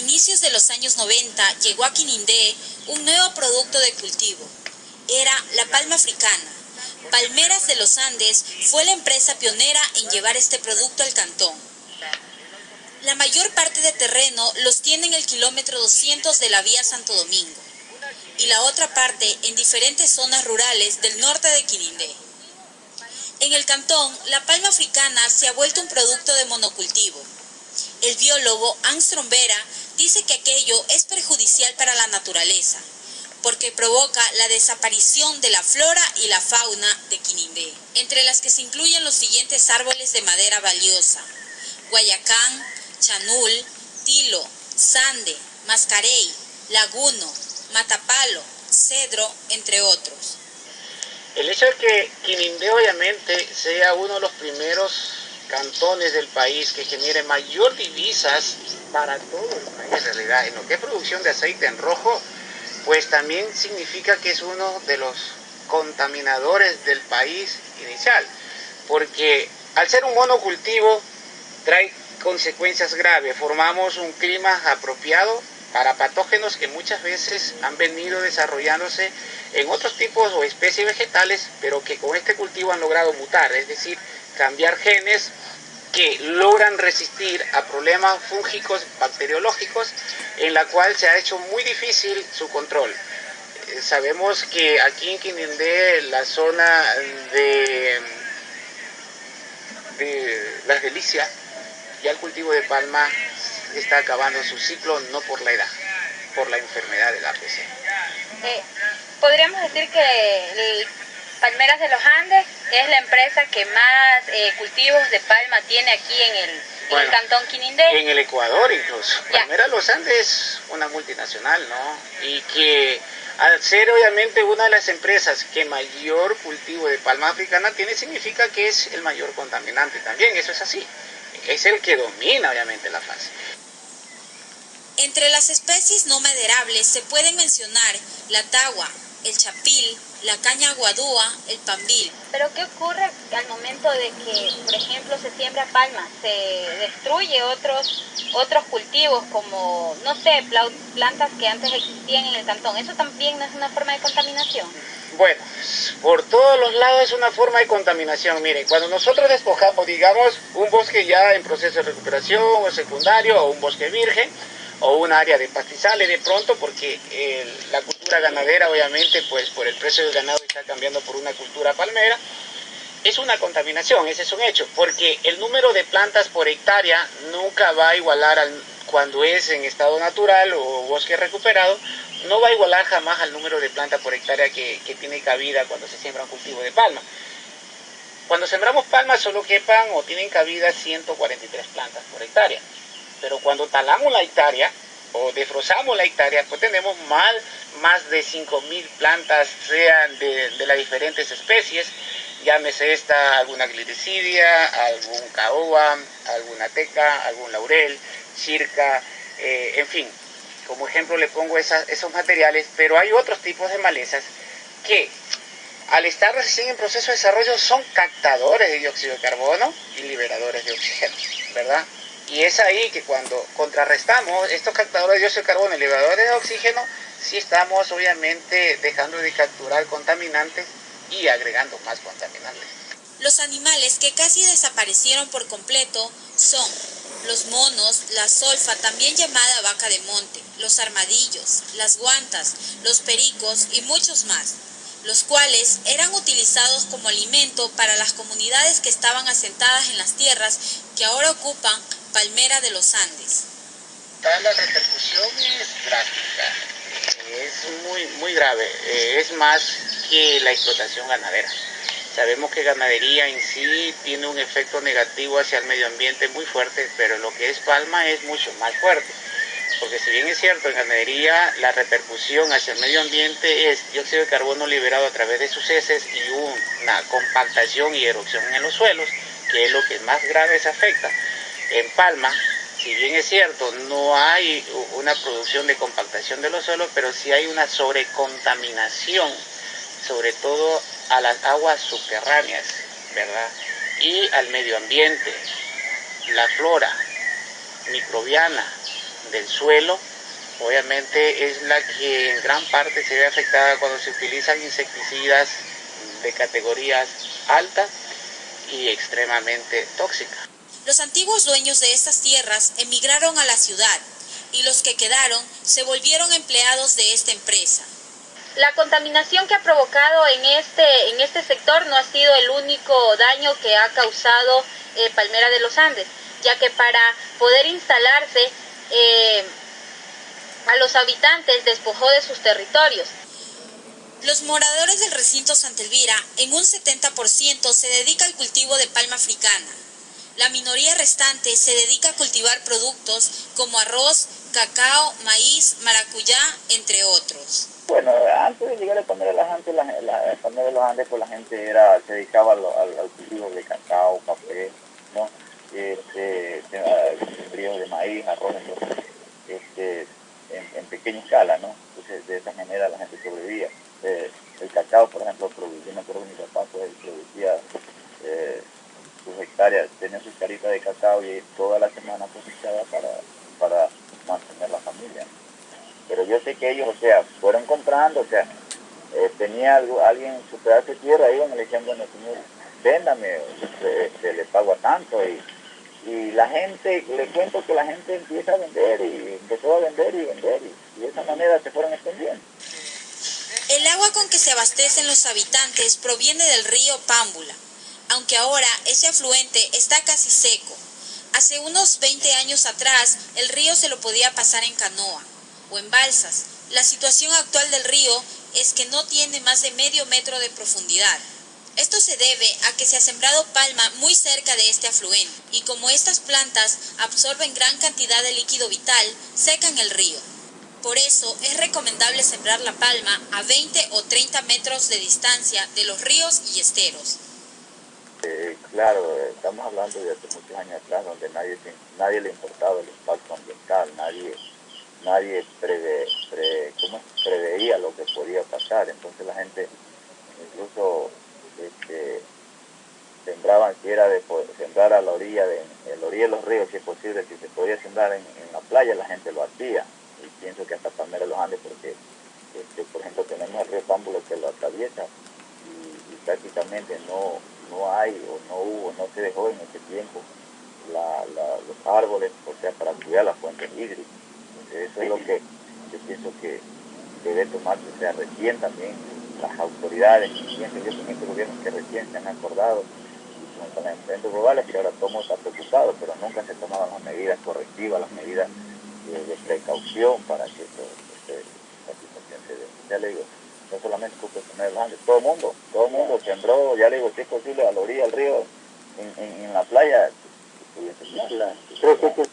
inicios de los años 90 llegó a Quinindé un nuevo producto de cultivo. Era la palma africana. Palmeras de los Andes fue la empresa pionera en llevar este producto al cantón. La mayor parte de terreno los tiene en el kilómetro 200 de la vía Santo Domingo y la otra parte en diferentes zonas rurales del norte de Quinindé. En el cantón, la palma africana se ha vuelto un producto de monocultivo. El biólogo Armstrong Vera dice que aquello es perjudicial para la naturaleza, porque provoca la desaparición de la flora y la fauna de Quinindé, entre las que se incluyen los siguientes árboles de madera valiosa: guayacán, chanul, tilo, sande, mascarey, laguno, matapalo, cedro, entre otros. El hecho de que Quinindé obviamente sea uno de los primeros cantones del país que genere mayor divisas para todo el país en realidad, en lo que es producción de aceite en rojo, pues también significa que es uno de los contaminadores del país inicial, porque al ser un monocultivo trae consecuencias graves. Formamos un clima apropiado para patógenos que muchas veces han venido desarrollándose en otros tipos o especies vegetales, pero que con este cultivo han logrado mutar, es decir, cambiar genes que logran resistir a problemas fúngicos, bacteriológicos, en la cual se ha hecho muy difícil su control. Sabemos que aquí en Quinindé, la zona de Las Delicias, ya el cultivo de palma está acabando su ciclo, no por la edad, por la enfermedad del APC. Podríamos decir que Palmeras de los Andes es la empresa que más cultivos de palma tiene aquí en el cantón Quinindé. En el Ecuador incluso. Ya. Palmeras de los Andes es una multinacional, ¿no? Y que al ser obviamente una de las empresas que mayor cultivo de palma africana tiene, significa que es el mayor contaminante también, eso es así. Es el que domina obviamente la fase. Entre las especies no maderables se pueden mencionar la tagua, el chapil, la caña guadúa, el pambil. Pero ¿qué ocurre al momento de que, por ejemplo, se siembra palma? Se destruye otros cultivos como, no sé, plantas que antes existían en el cantón. ¿Eso también no es una forma de contaminación? Bueno, por todos los lados es una forma de contaminación. Miren, cuando nosotros despojamos, digamos, un bosque ya en proceso de recuperación o secundario, o un bosque virgen, o un área de pastizales de pronto, porque la cultura ganadera obviamente pues por el precio del ganado está cambiando por una cultura palmera, es una contaminación, ese es un hecho, porque el número de plantas por hectárea nunca va a igualar cuando es en estado natural o bosque recuperado, no va a igualar jamás al número de plantas por hectárea que tiene cabida cuando se siembra un cultivo de palma. Cuando sembramos palma solo quepan o tienen cabida 143 plantas por hectárea. Pero cuando talamos la hectárea o defrozamos la hectárea, pues tenemos más de 5.000 plantas, sean de las diferentes especies, llámese esta alguna gliricidia, algún caoba, alguna teca, algún laurel, circa, en fin, como ejemplo le pongo esos materiales, pero hay otros tipos de malezas que al estar recién en proceso de desarrollo son captadores de dióxido de carbono y liberadores de oxígeno, ¿verdad? Y es ahí que cuando contrarrestamos estos captadores de dióxido de carbono y liberadores de oxígeno, sí estamos obviamente dejando de capturar contaminantes y agregando más contaminantes. Los animales que casi desaparecieron por completo son los monos, la solfa, también llamada vaca de monte, los armadillos, las guantas, los pericos y muchos más, los cuales eran utilizados como alimento para las comunidades que estaban asentadas en las tierras que ahora ocupan Palmera de los Andes. La repercusión es drástica, es muy grave, es más que la explotación ganadera. Sabemos que ganadería en sí tiene un efecto negativo hacia el medio ambiente muy fuerte, pero lo que es palma es mucho más fuerte. Porque si bien es cierto, en ganadería la repercusión hacia el medio ambiente es dióxido de carbono liberado a través de sus heces y una compactación y erosión en los suelos, que es lo que más grave se afecta. En palma, si bien es cierto, no hay una producción de compactación de los suelos, pero sí hay una sobrecontaminación, sobre todo a las aguas subterráneas, ¿verdad? Y al medio ambiente, la flora microbiana, del suelo, obviamente es la que en gran parte se ve afectada cuando se utilizan insecticidas de categorías altas y extremadamente tóxicas. Los antiguos dueños de estas tierras emigraron a la ciudad y los que quedaron se volvieron empleados de esta empresa. La contaminación que ha provocado en este sector no ha sido el único daño que ha causado Palmera de los Andes, ya que para poder instalarse a los habitantes despojó de sus territorios. Los moradores del recinto Santa Elvira, en un 70% se dedica al cultivo de palma africana. La minoría restante se dedica a cultivar productos como arroz, cacao, maíz, maracuyá, entre otros. Bueno, antes de llegar a Palmera de los Andes, Palmera de los Andes, pues la gente se dedicaba al cultivo de cacao, café, ¿no? Sembríos de maíz, arroz, en pequeña escala, ¿no? Entonces, de esa manera la gente sobrevivía. El cacao, por ejemplo, yo me acuerdo que mi papá pues, producía sus hectáreas, tenía sus hectáreas de cacao y toda la semana cosechaba para mantener la familia. Pero yo sé que ellos, o sea, fueron comprando, o sea, tenía alguien su pedazo de tierra, iban y le decían, bueno, señor, véndame, le pago a tanto, y la gente, le cuento que la gente empieza a vender, y empezó a vender, y de esa manera se fueron extendiendo. El agua con que se abastecen los habitantes proviene del río Pámbula, aunque ahora ese afluente está casi seco. Hace unos 20 años atrás, el río se lo podía pasar en canoa o en balsas. La situación actual del río es que no tiene más de medio metro de profundidad. Esto se debe a que se ha sembrado palma muy cerca de este afluente, y como estas plantas absorben gran cantidad de líquido vital, secan el río. Por eso es recomendable sembrar la palma a 20 o 30 metros de distancia de los ríos y esteros. Claro, estamos hablando de hace muchos años atrás, donde nadie le importaba el impacto ambiental, nadie preveía lo que podía pasar. Entonces la gente incluso sembraban, si era de sembrar a la orilla de los ríos, si es posible, si se podía sembrar en la playa, la gente lo hacía. Y pienso que hasta Palmera de los Andes, porque por ejemplo tenemos el río Pámbula que lo atraviesa y prácticamente no hay o no se dejó en ese tiempo los árboles, o sea, para cuidar las fuentes hídricas. Entonces eso es lo que yo pienso que debe tomarse, o sea, recién también las autoridades, pienso yo con este gobierno que recién se han acordado con los calentamientos globales, que ahora todo el mundo está preocupado, pero nunca se tomaban las medidas correctivas, las medidas de precaución para que esta situación se dé. Ya le digo, no solamente Palmera de los Andes, todo el mundo sembró, ya le digo, si es posible, a la orilla del río, en la playa. Creo que